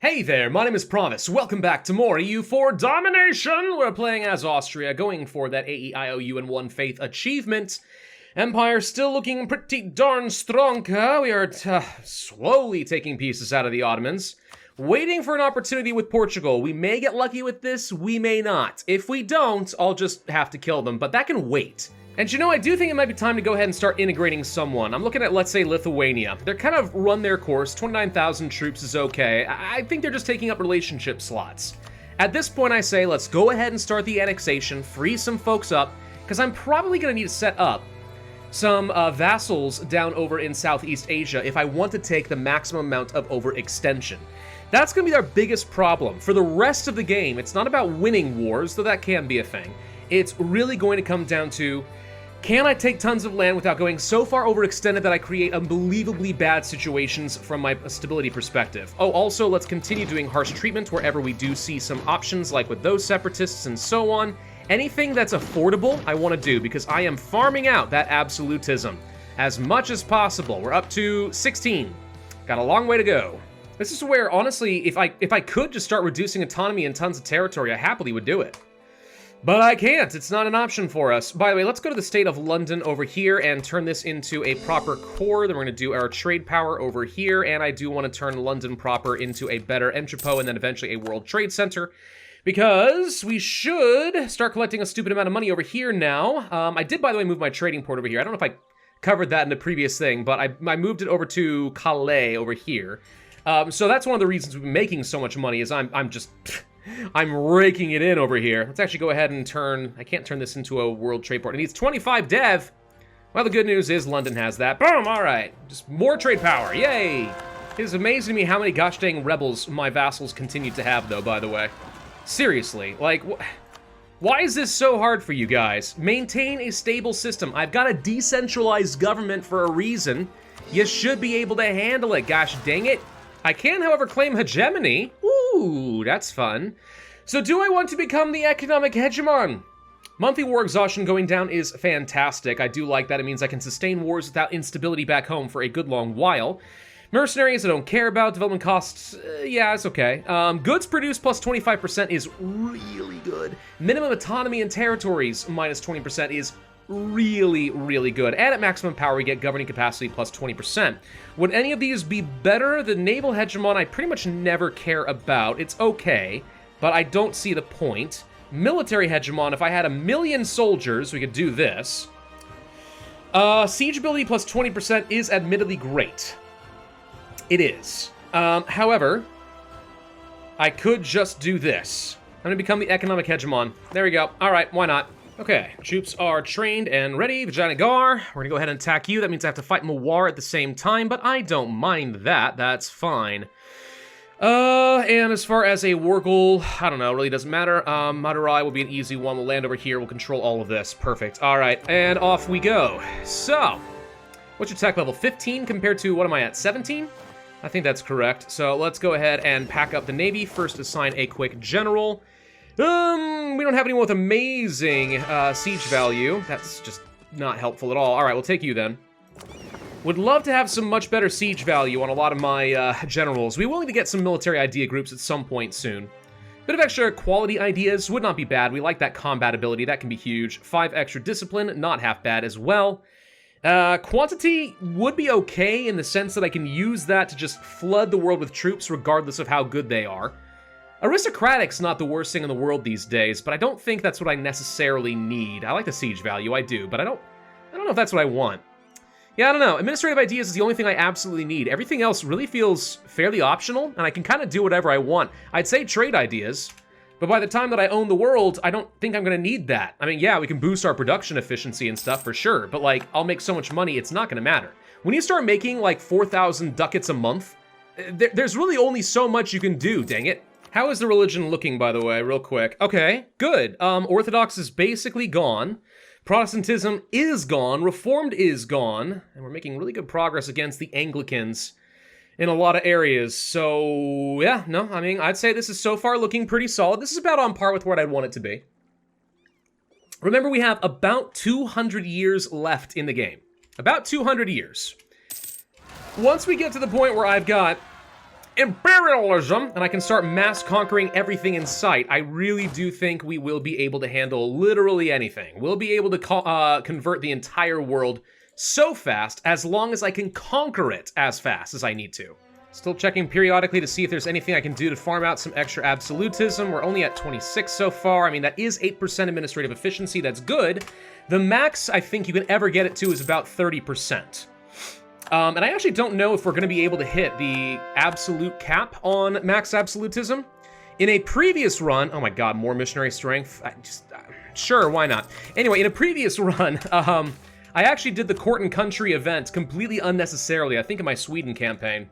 Hey there, my name is Pravus. Welcome back to more EU for Domination. We're playing as Austria, going for that AEIOU and One Faith achievement. Empire still looking pretty darn strong. We are slowly taking pieces out of the Ottomans. Waiting for an opportunity with Portugal. We may get lucky with this, we may not. If we don't, I'll just have to kill them, but that can wait. And you know, I do think it might be time to go ahead and start integrating someone. I'm looking at, let's say, Lithuania. They're kind of run their course. 29,000 troops is okay. I think they're just taking up relationship slots. At this point, I say, let's go ahead and start the annexation, free some folks up, because I'm probably going to need to set up some vassals down over in Southeast Asia if I want to take the maximum amount of overextension. That's going to be our biggest problem. For the rest of the game, it's not about winning wars, though that can be a thing. It's really going to come down to, can I take tons of land without going so far overextended that I create unbelievably bad situations from my stability perspective? Oh, also, let's continue doing harsh treatment wherever we do see some options, like with those separatists and so on. Anything that's affordable, I want to do, because I am farming out that absolutism as much as possible. We're up to 16. Got a long way to go. This is where, honestly, if I could just start reducing autonomy in tons of territory, I happily would do it. But I can't. It's not an option for us. By the way, let's go to the state of London over here and turn this into a proper core. Then we're going to do our trade power over here, and I do want to turn London proper into a better entrepot and then eventually a World Trade Center, because we should start collecting a stupid amount of money over here now. I did, by the way, move my trading port over here. I don't know if I covered that in the previous thing, but I moved it over to Calais over here. So that's one of the reasons we've been making so much money, is I'm raking it in over here. Let's actually go ahead and turn... I can't turn this into a world trade port. It needs 25 dev. Well, the good news is London has that. Boom! All right. Just more trade power. Yay! It is amazing to me how many gosh dang rebels my vassals continue to have, though, by the way. Seriously. Like, why is this so hard for you guys? Maintain a stable system. I've got a decentralized government for a reason. You should be able to handle it, gosh dang it. I can, however, claim hegemony. Ooh, that's fun. So do I want to become the economic hegemon? Monthly war exhaustion going down is fantastic. I do like that. It means I can sustain wars without instability back home for a good long while. Mercenaries I don't care about. Development costs, yeah, it's okay. Goods produced plus 25% is really good. Minimum autonomy in territories minus 20% is really, really good. And at maximum power, we get governing capacity plus 20%. Would any of these be better? The naval hegemon I pretty much never care about. It's okay, but I don't see the point. Military hegemon, if I had 1 million soldiers, we could do this. Siege ability plus 20% is admittedly great. It is. However, I could just do this. I'm gonna become the economic hegemon. There we go. All right, why not? Okay, troops are trained and ready. Vagina Gar, we're gonna go ahead and attack you. That means I have to fight Mawar at the same time, but I don't mind that. That's fine. And as far as a war goal, I don't know, really doesn't matter. Madurai will be an easy one. We'll land over here. We'll control all of this. Perfect. All right, and off we go. So, what's your tech level? 15 compared to, what am I at, 17? I think that's correct. So let's go ahead and pack up the Navy. First assign a quick general. We don't have anyone with amazing siege value. That's just not helpful at all. All right, we'll take you then. Would love to have some much better siege value on a lot of my generals. Be willing to get some military idea groups at some point soon. Bit of extra quality ideas would not be bad. We like that combat ability. That can be huge. 5 extra discipline, not half bad as well. Quantity would be okay in the sense that I can use that to just flood the world with troops regardless of how good they are. Aristocratic's not the worst thing in the world these days, but I don't think that's what I necessarily need. I like the siege value, I do, but I don't know if that's what I want. Yeah, I don't know. Administrative ideas is the only thing I absolutely need. Everything else really feels fairly optional, and I can kind of do whatever I want. I'd say trade ideas, but by the time that I own the world, I don't think I'm going to need that. I mean, yeah, we can boost our production efficiency and stuff for sure, but like, I'll make so much money, it's not going to matter. When you start making like 4,000 ducats a month, there's really only so much you can do, dang it. How is the religion looking, by the way, real quick? Okay, good. Orthodox is basically gone. Protestantism is gone. Reformed is gone. And we're making really good progress against the Anglicans in a lot of areas. So, yeah, no, I mean, I'd say this is so far looking pretty solid. This is about on par with what I'd want it to be. Remember, we have about 200 years left in the game. About 200 years. Once we get to the point where I've got imperialism, and I can start mass conquering everything in sight, I really do think we will be able to handle literally anything. We'll be able to convert the entire world so fast, as long as I can conquer it as fast as I need to. Still checking periodically to see if there's anything I can do to farm out some extra absolutism. We're only at 26 so far. I mean, that is 8% administrative efficiency. That's good. The max I think you can ever get it to is about 30%. And I actually don't know if we're going to be able to hit the absolute cap on max absolutism. In a previous run, oh my god, more missionary strength. Sure, why not? Anyway, in a previous run, I actually did the court and country event completely unnecessarily, I think in my Sweden campaign.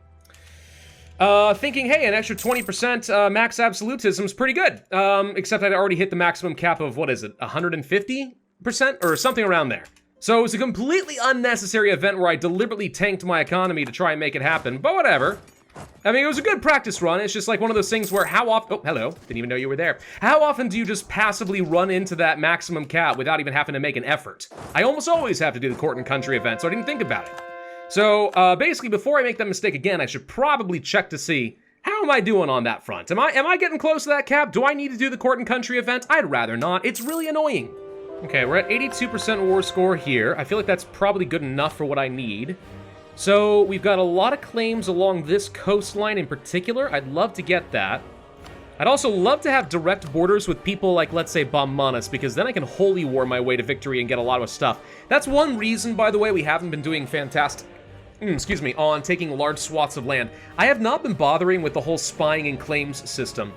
Thinking, hey, an extra 20% max absolutism is pretty good. Except I'd already hit the maximum cap of, what is it, 150%? Or something around there. So it was a completely unnecessary event where I deliberately tanked my economy to try and make it happen, but whatever. I mean, it was a good practice run. It's just like one of those things where how often... Oh, hello. Didn't even know you were there. How often do you just passively run into that maximum cap without even having to make an effort? I almost always have to do the court and country event, so I didn't think about it. So, basically, before I make that mistake again, I should probably check to see, how am I doing on that front? Am I getting close to that cap? Do I need to do the court and country event? I'd rather not. It's really annoying. Okay, we're at 82% war score here. I feel like that's probably good enough for what I need. So, we've got a lot of claims along this coastline in particular. I'd love to get that. I'd also love to have direct borders with people like, let's say, Baumanis, because then I can holy war my way to victory and get a lot of stuff. That's one reason, by the way, we haven't been doing fantastic... on taking large swaths of land. I have not been bothering with the whole spying and claims system.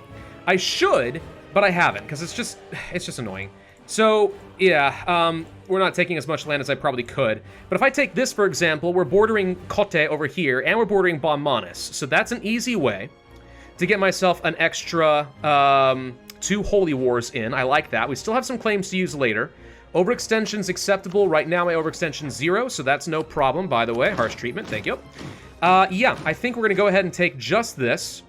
I should, but I haven't, because it's just annoying. So, yeah, we're not taking as much land as I probably could. But if I take this, for example, we're bordering Kote over here, and we're bordering Baumanis. So that's an easy way to get myself an extra 2 holy wars in. I like that. We still have some claims to use later. Overextension's acceptable. Right now my overextension's 0, so that's no problem, by the way. Harsh treatment, thank you. Yeah, I think we're gonna go ahead and take just this.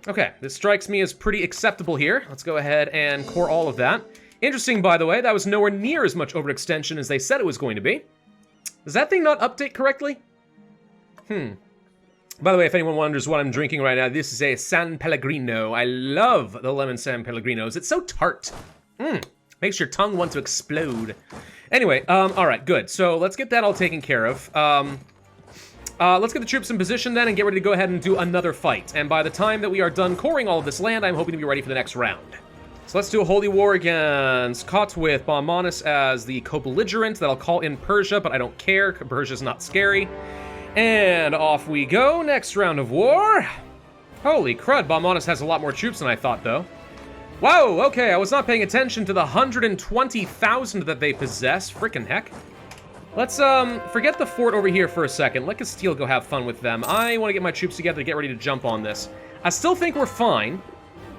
Okay, this strikes me as pretty acceptable here. Let's go ahead and core all of that. Interesting, by the way, that was nowhere near as much overextension as they said it was going to be. Does that thing not update correctly? By the way, if anyone wonders what I'm drinking right now, this is a San Pellegrino. I love the lemon San Pellegrinos. It's so tart. Makes your tongue want to explode. Anyway, all right, good. So let's get that all taken care of. Let's get the troops in position then and get ready to go ahead and do another fight. And by the time that we are done coring all of this land, I'm hoping to be ready for the next round. So let's do a holy war against Kot with Baumanis as the co-belligerent that I'll call in Persia, but I don't care. Persia's not scary. And off we go. Next round of war. Holy crud, Baumanis has a lot more troops than I thought, though. Whoa, okay, I was not paying attention to the 120,000 that they possess. Frickin' heck. Let's, forget the fort over here for a second. Let Castile go have fun with them. I want to get my troops together to get ready to jump on this. I still think we're fine,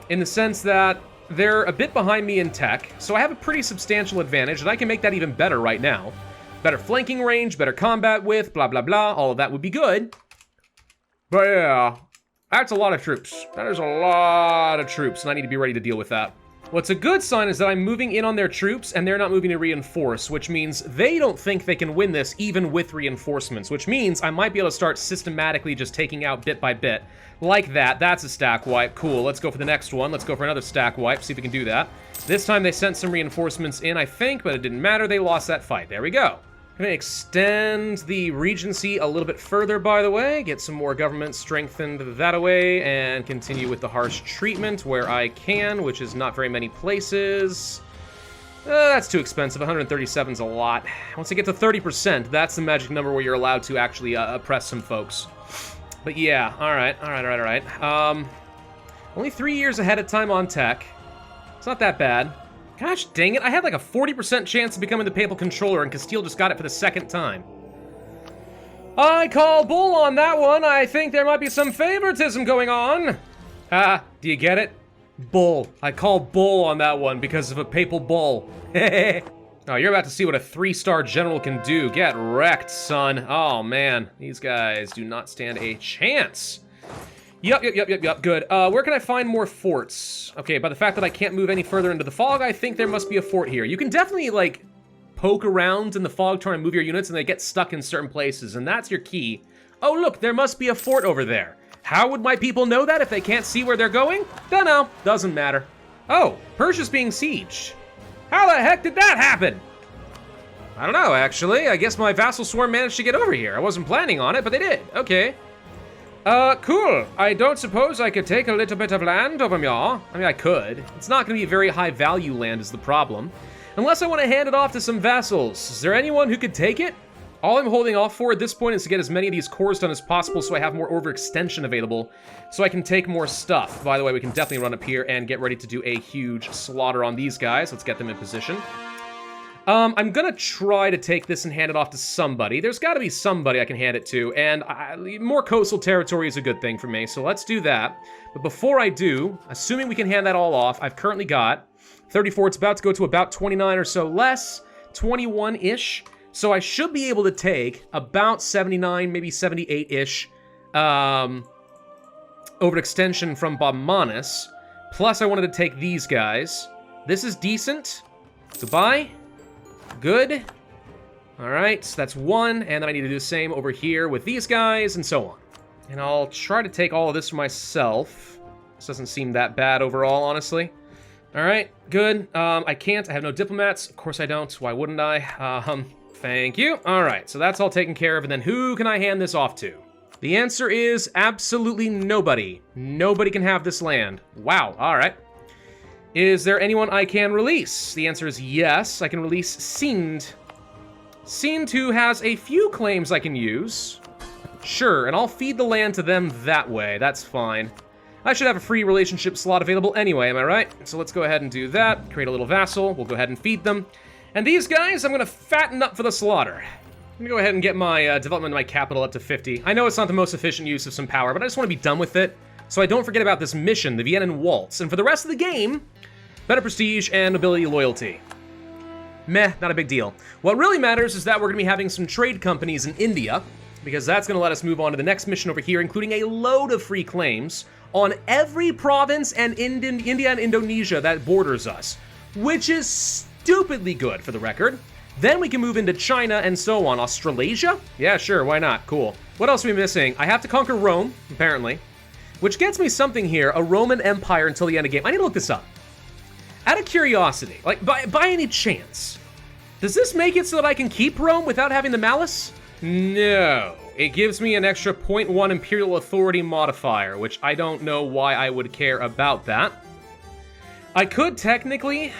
in the sense that they're a bit behind me in tech, so I have a pretty substantial advantage, and I can make that even better right now. Better flanking range, better combat width, blah, blah, blah. All of that would be good. But yeah, that's a lot of troops. That is a lot of troops, and I need to be ready to deal with that. What's a good sign is that I'm moving in on their troops, and they're not moving to reinforce, which means they don't think they can win this even with reinforcements, which means I might be able to start systematically just taking out bit by bit. Like that. That's a stack wipe. Cool. Let's go for the next one. Let's go for another stack wipe, see if we can do that. This time they sent some reinforcements in, I think, but it didn't matter. They lost that fight. There we go. I'm going to extend the Regency a little bit further, by the way. Get some more government strengthened that away, and continue with the harsh treatment where I can, which is not very many places. That's too expensive. 137 is a lot. Once I get to 30%, that's the magic number where you're allowed to actually oppress some folks. But yeah, all right. Only 3 years ahead of time on tech. It's not that bad. Gosh dang it, I had like a 40% chance of becoming the Papal Controller, and Castile just got it for the second time. I call bull on that one. I think there might be some favoritism going on. Do you get it? Bull. I call bull on that one because of a Papal Bull. Oh, you're about to see what a 3-star general can do. Get wrecked, son. Oh, man. These guys do not stand a chance. Yup, good. Where can I find more forts? Okay, by the fact that I can't move any further into the fog, I think there must be a fort here. You can definitely, like, poke around in the fog trying to move your units, and they get stuck in certain places, and that's your key. Oh, look, there must be a fort over there. How would my people know that if they can't see where they're going? Dunno. Doesn't matter. Oh, Persia's being sieged. How the heck did that happen? I don't know, actually. I guess my vassal swarm managed to get over here. I wasn't planning on it, but they did. Okay. Cool. I don't suppose I could take a little bit of land over here. I mean, I could. It's not going to be very high value land is the problem. Unless I want to hand it off to some vassals. Is there anyone who could take it? All I'm holding off for at this point is to get as many of these cores done as possible so I have more overextension available, so I can take more stuff. By the way, we can definitely run up here and get ready to do a huge slaughter on these guys. Let's get them in position. I'm gonna try to take this and hand it off to somebody. There's gotta be somebody I can hand it to, and more coastal territory is a good thing for me, so let's do that. But before I do, assuming we can hand that all off, I've currently got 34, it's about to go to about 29 or so less, 21-ish. So I should be able to take about 79, maybe 78-ish overextension from Baumanis. Plus I wanted to take these guys. This is decent. Goodbye. Good. All right, so that's one, and then I need to do the same over here with these guys, and so on. And I'll try to take all of this for myself. This doesn't seem that bad overall, honestly. All right, good. I can't. I have no diplomats. Of course I don't. Why wouldn't I? Thank you. All right, so that's all taken care of, and then who can I hand this off to? The answer is absolutely nobody. Nobody can have this land. Wow, all right. Is there anyone I can release? The answer is yes. I can release Sind. Sind, who has a few claims I can use. Sure, and I'll feed the land to them that way. That's fine. I should have a free relationship slot available anyway, am I right? So let's go ahead and do that. Create a little vassal. We'll go ahead and feed them. And these guys, I'm going to fatten up for the slaughter. I'm going to go ahead and get my development of my capital up to 50. I know it's not the most efficient use of some power, but I just want to be done with it, so I don't forget about this mission, the Viennan Waltz. And for the rest of the game, better prestige and nobility loyalty. Meh, not a big deal. What really matters is that we're going to be having some trade companies in India, because that's going to let us move on to the next mission over here, including a load of free claims on every province and India and Indonesia that borders us, which is stupidly good for the record. Then we can move into China and so on. Australasia? Yeah, sure, why not? Cool. What else are we missing? I have to conquer Rome, apparently, which gets me something here, a Roman Empire until the end of the game. I need to look this up. Out of curiosity, like, by any chance, does this make it so that I can keep Rome without having the malice? No. It gives me an extra 0.1 Imperial Authority modifier, which I don't know why I would care about that. I could technically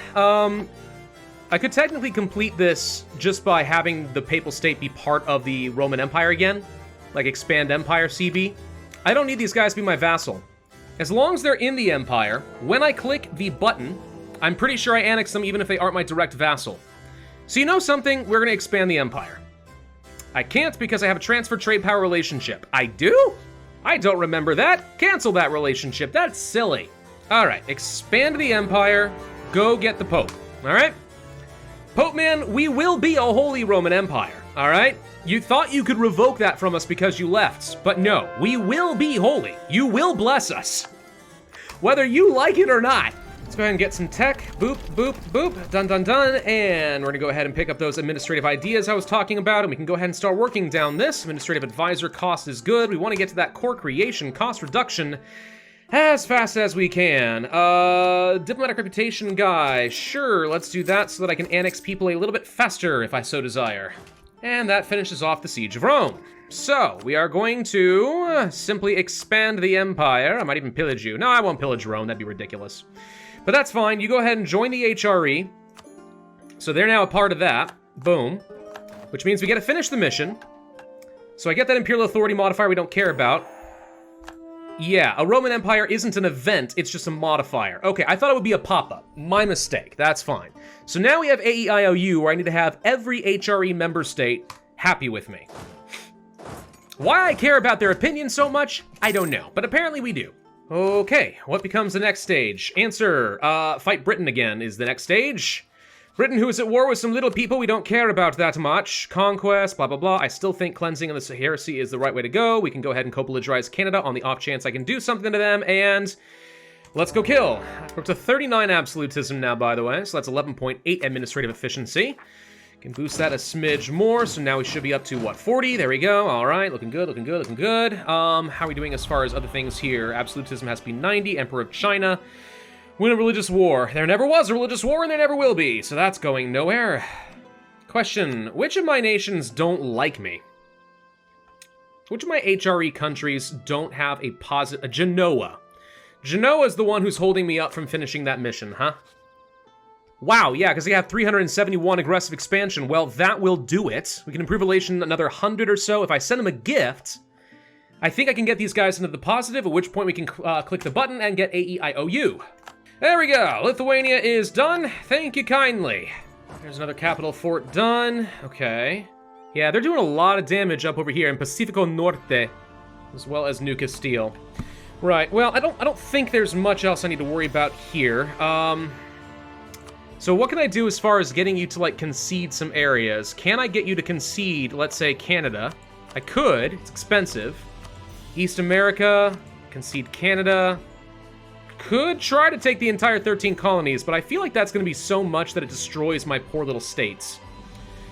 complete this just by having the Papal State be part of the Roman Empire again, like Expand Empire CB. I don't need these guys to be my vassal. As long as they're in the Empire, when I click the button, I'm pretty sure I annex them even if they aren't my direct vassal. So you know something? We're going to expand the Empire. I can't because I have a transfer trade power relationship. I do? I don't remember that. Cancel that relationship. That's silly. All right, expand the Empire. Go get the Pope. All right? Pope man, we will be a Holy Roman Empire. All right? You thought you could revoke that from us because you left, but no, we will be holy. You will bless us, whether you like it or not. Let's go ahead and get some tech. Boop, boop, boop. Done, done, done. And we're gonna go ahead and pick up those administrative ideas I was talking about, and we can go ahead and start working down this. Administrative advisor cost is good. We want to get to that core creation cost reduction as fast as we can. Diplomatic reputation guy. Sure, let's do that so that I can annex people a little bit faster if I so desire. And that finishes off the Siege of Rome. So, we are going to simply expand the Empire. I might even pillage you. No, I won't pillage Rome. That'd be ridiculous. But that's fine. You go ahead and join the HRE. So they're now a part of that. Boom. Which means we get to finish the mission. So I get that Imperial Authority modifier we don't care about. Yeah, a Roman Empire isn't an event, it's just a modifier. Okay, I thought it would be a pop-up. My mistake, that's fine. So now we have AEIOU, where I need to have every HRE member state happy with me. Why I care about their opinion so much, I don't know, but apparently we do. Okay, what becomes the next stage? Answer, fight Britain again is the next stage. Britain, who is at war with some little people we don't care about that much. Conquest, blah, blah, blah. I still think cleansing of the heresy is the right way to go. We can go ahead and co-belligerize Canada on the off chance I can do something to them, and let's go kill. We're up to 39 absolutism now, by the way, so that's 11.8 administrative efficiency. Can boost that a smidge more, so now we should be up to, what, 40? There we go. All right, looking good, looking good, looking good. How are we doing as far as other things here? Absolutism has to be 90, Emperor of China. Win a religious war. There never was a religious war, and there never will be, so that's going nowhere. Question, which of my nations don't like me? Which of my HRE countries don't have a positive... Genoa. Genoa is the one who's holding me up from finishing that mission, huh? Wow, yeah, because they have 371 aggressive expansion. Well, that will do it. We can improve relation another 100 or so. If I send them a gift, I think I can get these guys into the positive, at which point we can click the button and get AEIOU. There we go. Lithuania is done. Thank you kindly. There's another capital fort done. Okay. Yeah, they're doing a lot of damage up over here in Pacifico Norte, as well as New Castile. Right, well, I don't think there's much else I need to worry about here. So what can I do as far as getting you to, like, concede some areas? Can I get you to concede, let's say, Canada? I could. It's expensive. East America, concede Canada. Could try to take the entire 13 colonies, but I feel like that's going to be so much that it destroys my poor little states.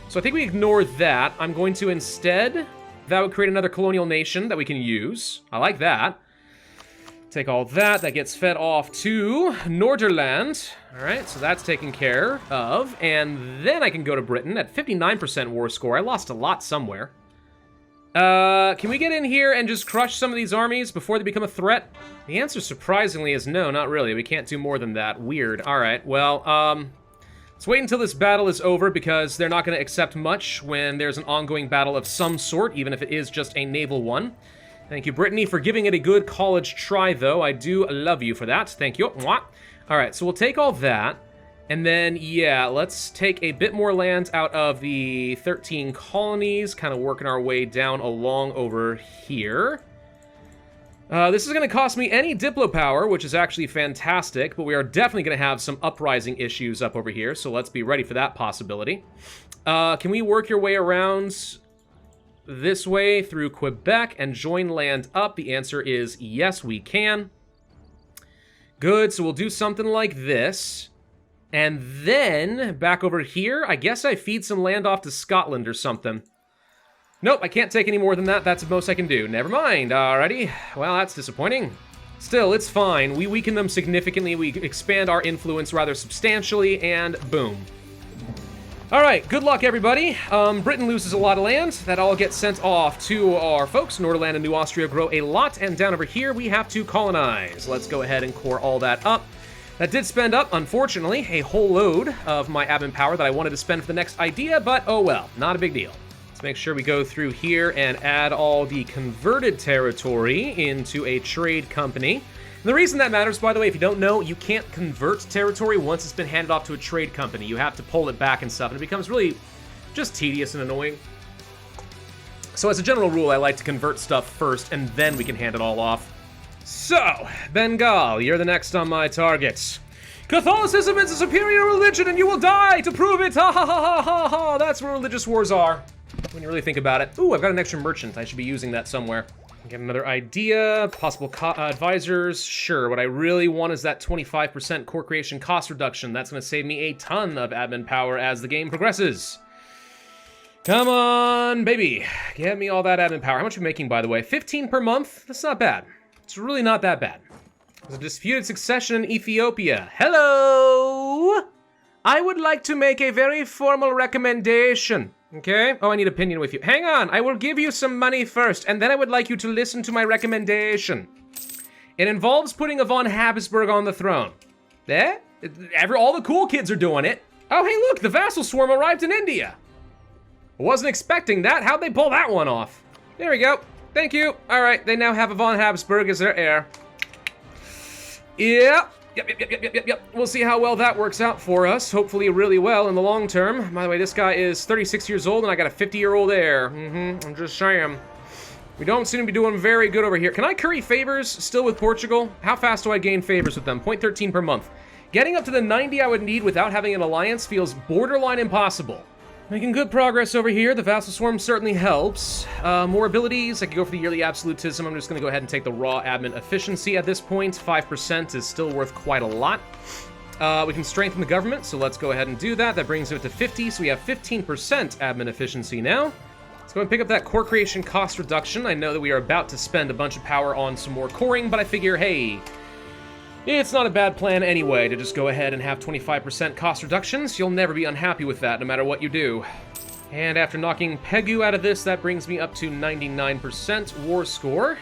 So I think we ignore that. I'm going to instead... That would create another colonial nation that we can use. I like that. Take all that. That gets fed off to Norderland. All right, so that's taken care of. And then I can go to Britain at 59% war score. I lost a lot somewhere. Can we get in here and just crush some of these armies before they become a threat? The answer, surprisingly, is no, not really. We can't do more than that. Weird. All right, well, let's wait until this battle is over, because they're not going to accept much when there's an ongoing battle of some sort, even if it is just a naval one. Thank you, Brittany, for giving it a good college try, though. I do love you for that. Thank you. Mwah. All right, so we'll take all that. And then, yeah, let's take a bit more land out of the 13 colonies, kind of working our way down along over here. This is going to cost me any Diplo power, which is actually fantastic, but we are definitely going to have some uprising issues up over here, so let's be ready for that possibility. Can we work your way around this way through Quebec and join land up? The answer is yes, we can. Good, so we'll do something like this. And then, back over here, I guess I feed some land off to Scotland or something. Nope, I can't take any more than that. That's the most I can do. Never mind. Alrighty. Well, that's disappointing. Still, it's fine. We weaken them significantly. We expand our influence rather substantially, and boom. Alright, good luck, everybody. Britain loses a lot of land. That all gets sent off to our folks. Norderland and New Austria grow a lot, and down over here, we have to colonize. Let's go ahead and core all that up. That did spend up, unfortunately, a whole load of my admin power that I wanted to spend for the next idea, but oh well, not a big deal. Let's make sure we go through here and add all the converted territory into a trade company. And the reason that matters, by the way, if you don't know, you can't convert territory once it's been handed off to a trade company. You have to pull it back and stuff, and it becomes really just tedious and annoying. So as a general rule, I like to convert stuff first, and then we can hand it all off. So, Bengal, you're the next on my targets. Catholicism is a superior religion and you will die to prove it! Ha ha ha ha ha ha! That's what religious wars are, when you really think about it. Ooh, I've got an extra merchant. I should be using that somewhere. Get another idea. Possible advisors. Sure, what I really want is that 25% core creation cost reduction. That's going to save me a ton of admin power as the game progresses. Come on, baby. Get me all that admin power. How much are we making, by the way? 15 per month? That's not bad. It's really not that bad. There's a disputed succession in Ethiopia. Hello! I would like to make a very formal recommendation. Okay? Oh, I need opinion with you. Hang on, I will give you some money first, and then I would like you to listen to my recommendation. It involves putting a von Habsburg on the throne. Eh? All the cool kids are doing it. Oh, hey, look, the vassal swarm arrived in India. I wasn't expecting that. How'd they pull that one off? There we go. Thank you. All right, they now have a von Habsburg as their heir. Yep. We'll see how well that works out for us. Hopefully really well in the long term. By the way, this guy is 36 years old and I got a 50-year-old heir. I'm just saying. We don't seem to be doing very good over here. Can I curry favors still with Portugal? How fast do I gain favors with them? 0.13 per month. Getting up to the 90 I would need without having an alliance feels borderline impossible. Making good progress over here. The Vassal Swarm certainly helps. More abilities. I could go for the yearly absolutism. I'm just going to go ahead and take the raw admin efficiency at this point. 5% is still worth quite a lot. We can strengthen the government, so let's go ahead and do that. That brings it to 50, so we have 15% admin efficiency now. Let's go and pick up that core creation cost reduction. I know that we are about to spend a bunch of power on some more coring, but I figure, hey, it's not a bad plan anyway to just go ahead and have 25% cost reductions. You'll never be unhappy with that, no matter what you do. And after knocking Pegu out of this, that brings me up to 99% war score.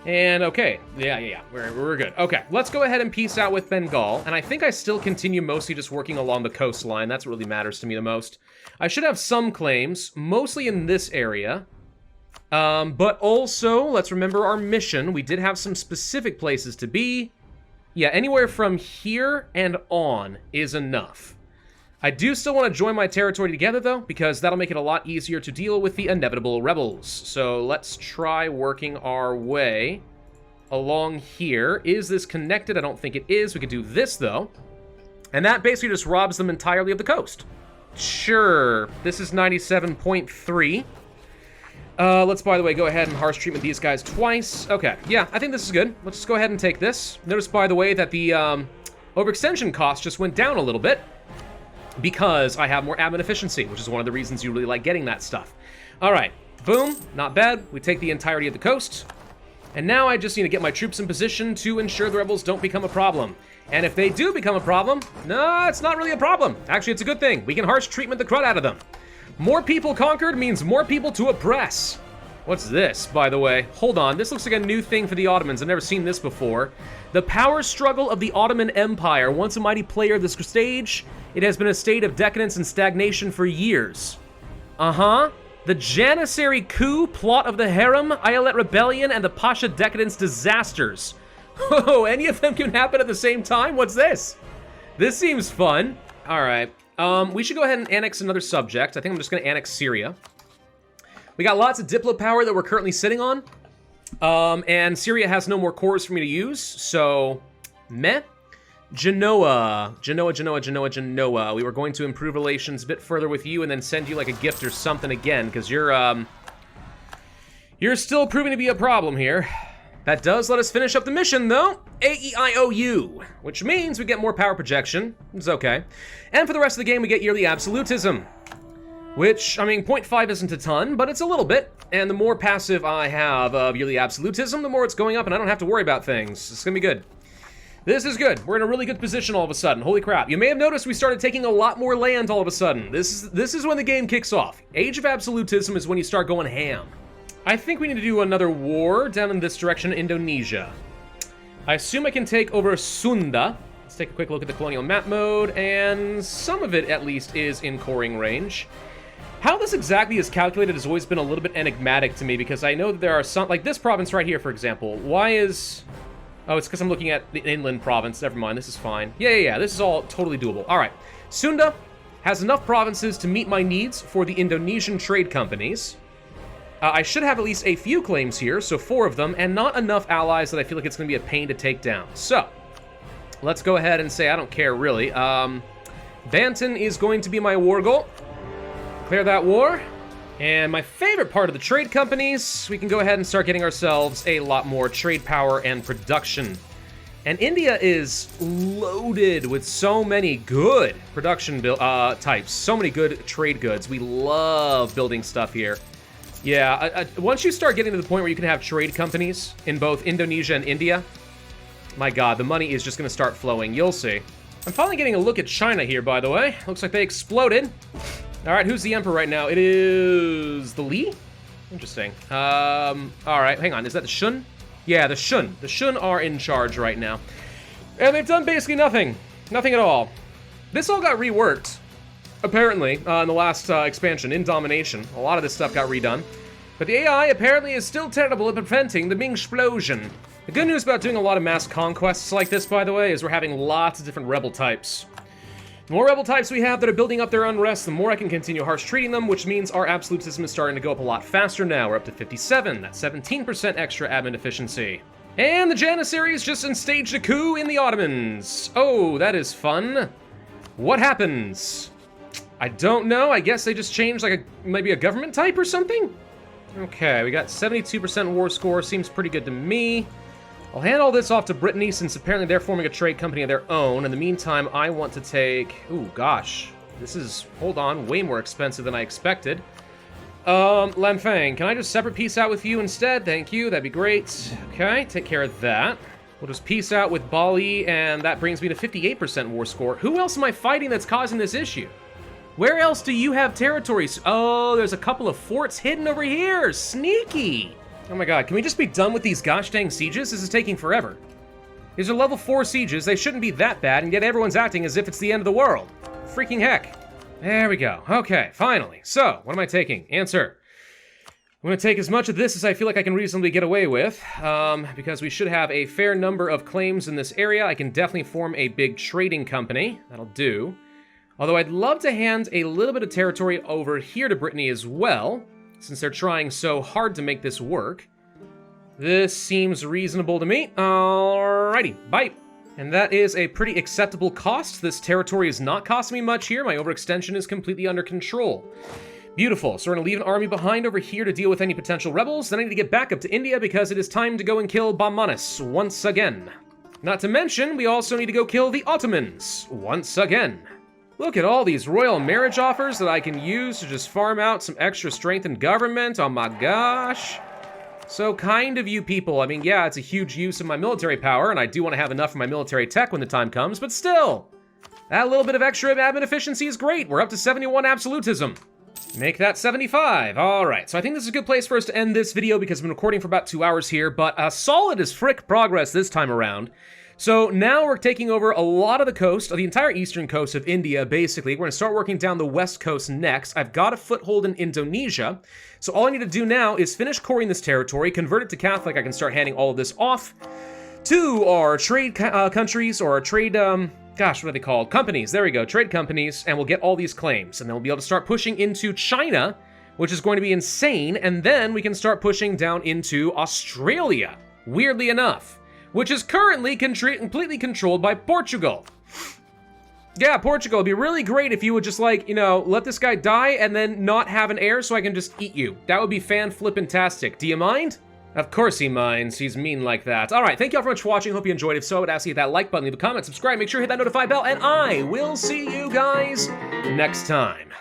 And okay, yeah, we're good. Okay, let's go ahead and peace out with Bengal. And I think I still continue mostly just working along the coastline. That's what really matters to me the most. I should have some claims, mostly in this area. But also, let's remember our mission. We did have some specific places to be. Yeah, anywhere from here and on is enough. I do still want to join my territory together, though, because that'll make it a lot easier to deal with the inevitable rebels. So let's try working our way along here. Is this connected? I don't think it is. We could do this, though. And that basically just robs them entirely of the coast. Sure. This is 97.3. Let's, by the way, go ahead and harsh treatment these guys twice. Okay, yeah, I think this is good. Let's just go ahead and take this. Notice, by the way, that the overextension cost just went down a little bit because I have more admin efficiency, which is one of the reasons you really like getting that stuff. All right, boom, not bad. We take the entirety of the coast. And now I just need to get my troops in position to ensure the rebels don't become a problem. And if they do become a problem, no, it's not really a problem. Actually, it's a good thing. We can harsh treatment the crud out of them. More people conquered means more people to oppress. What's this, by the way? Hold on, this looks like a new thing for the Ottomans. I've never seen this before. The power struggle of the Ottoman Empire. Once a mighty player of the stage, it has been a state of decadence and stagnation for years. The Janissary coup, plot of the harem, Ayelet rebellion, and the Pasha decadence disasters. Oh, any of them can happen at the same time? What's this? This seems fun. All right. We should go ahead and annex another subject. I think I'm just going to annex Syria. We got lots of Diplo power that we're currently sitting on. And Syria has no more cores for me to use, so meh. Genoa. We were going to improve relations a bit further with you and then send you like a gift or something again, because you're still proving to be a problem here. That does let us finish up the mission, though. AEIOU, which means we get more power projection. It's okay. And for the rest of the game, we get yearly absolutism. Which, I mean, 0.5 isn't a ton, but it's a little bit. And the more passive I have of yearly absolutism, the more it's going up, and I don't have to worry about things. It's gonna be good. This is good. We're in a really good position all of a sudden. Holy crap. You may have noticed we started taking a lot more land all of a sudden. This is when the game kicks off. Age of Absolutism is when you start going ham. I think we need to do another war down in this direction, Indonesia. I assume I can take over Sunda. Let's take a quick look at the colonial map mode, and some of it, at least, is in coring range. How this exactly is calculated has always been a little bit enigmatic to me, because I know that there are some, like this province right here, for example. Why is... Oh, it's because I'm looking at the inland province. Never mind, this is fine. Yeah, this is all totally doable. All right, Sunda has enough provinces to meet my needs for the Indonesian trade companies. I should have at least a few claims here, so 4 of them, and not enough allies that I feel like it's going to be a pain to take down. So, let's go ahead and say I don't care, really. Banten is going to be my war goal. Clear that war. And my favorite part of the trade companies, we can go ahead and start getting ourselves a lot more trade power and production. And India is loaded with so many good production types, so many good trade goods. We love building stuff here. Yeah, once you start getting to the point where you can have trade companies in both Indonesia and India, my god, the money is just going to start flowing. You'll see. I'm finally getting a look at China here, by the way. Looks like they exploded. All right, who's the emperor right now? It is the Li? Interesting. All right, hang on. Is that the Shun? Yeah, the Shun. The Shun are in charge right now. And they've done basically nothing. Nothing at all. This all got reworked. Apparently, in the last expansion, in Domination. A lot of this stuff got redone. But the AI apparently is still terrible at preventing the Ming explosion. The good news about doing a lot of mass conquests like this, by the way, is we're having lots of different rebel types. The more rebel types we have that are building up their unrest, the more I can continue harsh treating them, which means our absolutism is starting to go up a lot faster now. We're up to 57. That's 17% extra admin efficiency. And the Janissaries just staged a coup in the Ottomans. Oh, that is fun. What happens? I don't know. I guess they just changed like maybe a government type or something? Okay, we got 72% war score. Seems pretty good to me. I'll hand all this off to Brittany since apparently they're forming a trade company of their own. In the meantime, I want to take... Ooh, gosh. This is, hold on, way more expensive than I expected. Lamfang, can I just separate peace out with you instead? Thank you, that'd be great. Okay, take care of that. We'll just peace out with Bali, and that brings me to 58% war score. Who else am I fighting that's causing this issue? Where else do you have territories? Oh, there's a couple of forts hidden over here. Sneaky. Oh my god, can we just be done with these gosh dang sieges? This is taking forever. These are level 4 sieges. They shouldn't be that bad, and yet everyone's acting as if it's the end of the world. Freaking heck. There we go. Okay, finally. So, what am I taking? Answer. I'm going to take as much of this as I feel like I can reasonably get away with, because we should have a fair number of claims in this area. I can definitely form a big trading company. That'll do. Although I'd love to hand a little bit of territory over here to Brittany as well, since they're trying so hard to make this work. This seems reasonable to me. Alrighty, bye. And that is a pretty acceptable cost. This territory is not costing me much here. My overextension is completely under control. Beautiful. So we're going to leave an army behind over here to deal with any potential rebels. Then I need to get back up to India because it is time to go and kill Bamanis once again. Not to mention, we also need to go kill the Ottomans once again. Look at all these royal marriage offers that I can use to just farm out some extra strength in government. Oh my gosh. So kind of you people. I mean, yeah, it's a huge use of my military power, and I do want to have enough for my military tech when the time comes, but still, that little bit of extra admin efficiency is great. We're up to 71 absolutism. Make that 75. All right, so I think this is a good place for us to end this video because I've been recording for about 2 hours here, but solid as frick progress this time around. So now we're taking over a lot of the coast, the entire eastern coast of India, basically. We're going to start working down the west coast next. I've got a foothold in Indonesia. So all I need to do now is finish coring this territory, convert it to Catholic. I can start handing all of this off to our trade countries, or our trade, gosh, what are they called? Companies. There we go, trade companies, and we'll get all these claims. And then we'll be able to start pushing into China, which is going to be insane, and then we can start pushing down into Australia, weirdly enough, which is currently completely controlled by Portugal. Yeah, Portugal, it'd be really great if you would just, like, you know, let this guy die and then not have an heir so I can just eat you. That would be fan-flippin-tastic. Do you mind? Of course he minds. He's mean like that. All right, thank you all very much for watching. Hope you enjoyed. If so, I would ask you to hit that like button, leave a comment, subscribe, make sure you hit that notify bell, and I will see you guys next time.